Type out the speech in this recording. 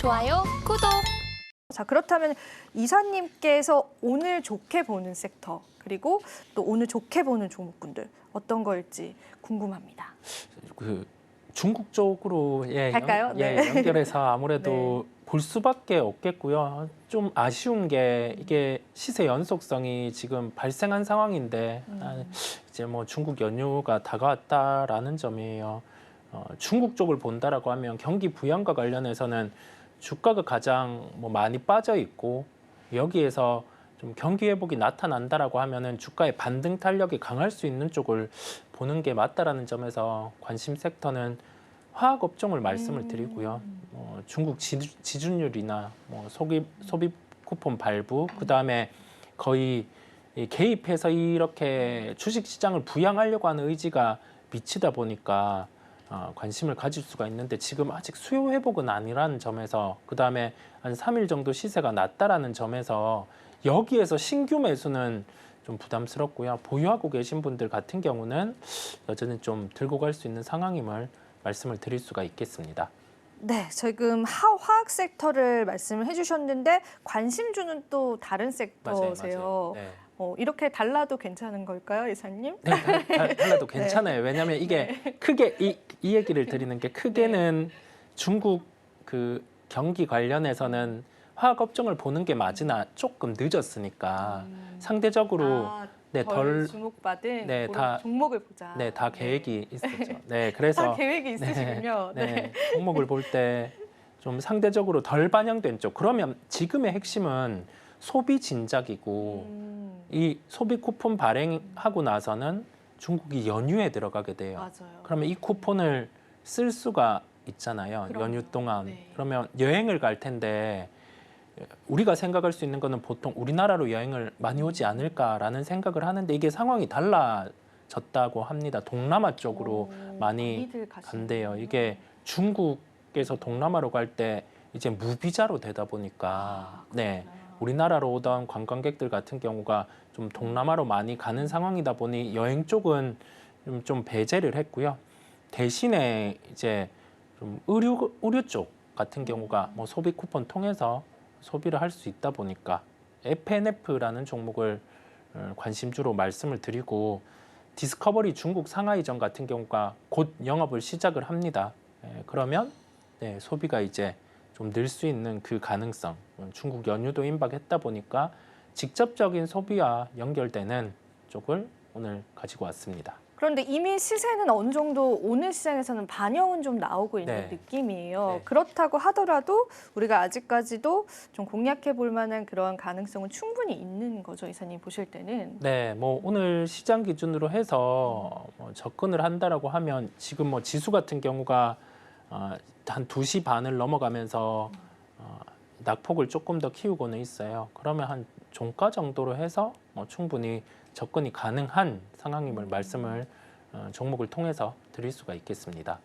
좋아요, 구독. 자, 그렇다면 이사님께서 오늘 좋게 보는 섹터 그리고 또 오늘 좋게 보는 종목군들 어떤 걸지 궁금합니다. 그 중국 쪽으로 갈까요? 네. 연결해서 아무래도 볼 수밖에 없겠고요. 좀 아쉬운 게 이게 시세 연속성이 지금 발생한 상황인데 이제 뭐 중국 연휴가 다가왔다라는 점이에요. 중국 쪽을 본다라고 하면 경기 부양과 관련해서는 주가가 가장 뭐 많이 빠져 있고 여기에서 좀 경기 회복이 나타난다라고 하면은 주가의 반등 탄력이 강할 수 있는 쪽을 보는 게 맞다라는 점에서 관심 섹터는 화학 업종을 말씀을 드리고요. 중국 지준율이나 뭐 소비 쿠폰 발부, 그 다음에 거의 개입해서 이렇게 주식 시장을 부양하려고 하는 의지가 미치다 보니까 관심을 가질 수가 있는데 지금 아직 수요 회복은 아니라는 점에서 그 다음에 한 3일 정도 시세가 낮다라는 점에서 여기에서 신규 매수는 좀 부담스럽고요. 보유하고 계신 분들 같은 경우는 여전히 좀 들고 갈 수 있는 상황임을 말씀을 드릴 수가 있겠습니다. 네, 지금 화학 sek터를 말씀을 해주셨는데 관심 주는 또 다른 섹터세요. 맞아요. 네. 이렇게 달라도 괜찮은 걸까요, 이사님? 네, 달라도 괜찮아요. 왜냐하면 이게 크게 이 얘기를 드리는 게 크게는 중국 그 경기 관련해서는 화학 업종을 보는 게 맞으나 조금 늦었으니까 상대적으로 덜 주목받은 그런 종목을 보자. 네, 다 계획이 있었죠. 네, 그래서 다 계획이 있으시군요. 네, 종목을 볼 때 좀 상대적으로 덜 반영된 쪽. 그러면 지금의 핵심은 소비 진작이고 이 소비 쿠폰 발행하고 나서는 중국이 연휴에 들어가게 돼요. 맞아요. 그러면 이 쿠폰을 쓸 수가 있잖아요. 그럼요. 연휴 동안. 네. 그러면 여행을 갈 텐데 우리가 생각할 수 있는 거는 보통 우리나라로 여행을 많이 오지 않을까라는 생각을 하는데 이게 상황이 달라졌다고 합니다. 동남아 쪽으로 많이 많이들 간대요. 가시는군요. 이게 중국에서 동남아로 갈 때 이제 무비자로 되다 보니까 네, 우리나라로 오던 관광객들 같은 경우가 좀 동남아로 많이 가는 상황이다 보니 여행 쪽은 좀 배제를 했고요. 대신에 이제 좀 의류 쪽 같은 경우가 뭐 소비 쿠폰 통해서 소비를 할 수 있다 보니까 FNF라는 종목을 관심주로 말씀을 드리고 디스커버리 중국 상하이점 같은 경우가 곧 영업을 시작을 합니다. 그러면 소비가 이제 좀 늘 수 있는 그 가능성, 중국 연휴도 임박했다 보니까 직접적인 소비와 연결되는 쪽을 오늘 가지고 왔습니다. 그런데 이미 시세는 어느 정도 오늘 시장에서는 반영은 좀 나오고 있는 느낌이에요. 네. 그렇다고 하더라도 우리가 아직까지도 좀 공략해 볼 만한 그런 가능성은 충분히 있는 거죠, 이사님 보실 때는. 네, 뭐 오늘 시장 기준으로 해서 뭐 접근을 한다라고 하면 지금 뭐 지수 같은 경우가 한 2시 반을 넘어가면서 낙폭을 조금 더 키우고는 있어요. 그러면 한 종가 정도로 해서 충분히 접근이 가능한 상황임을 말씀을 종목을 통해서 드릴 수가 있겠습니다.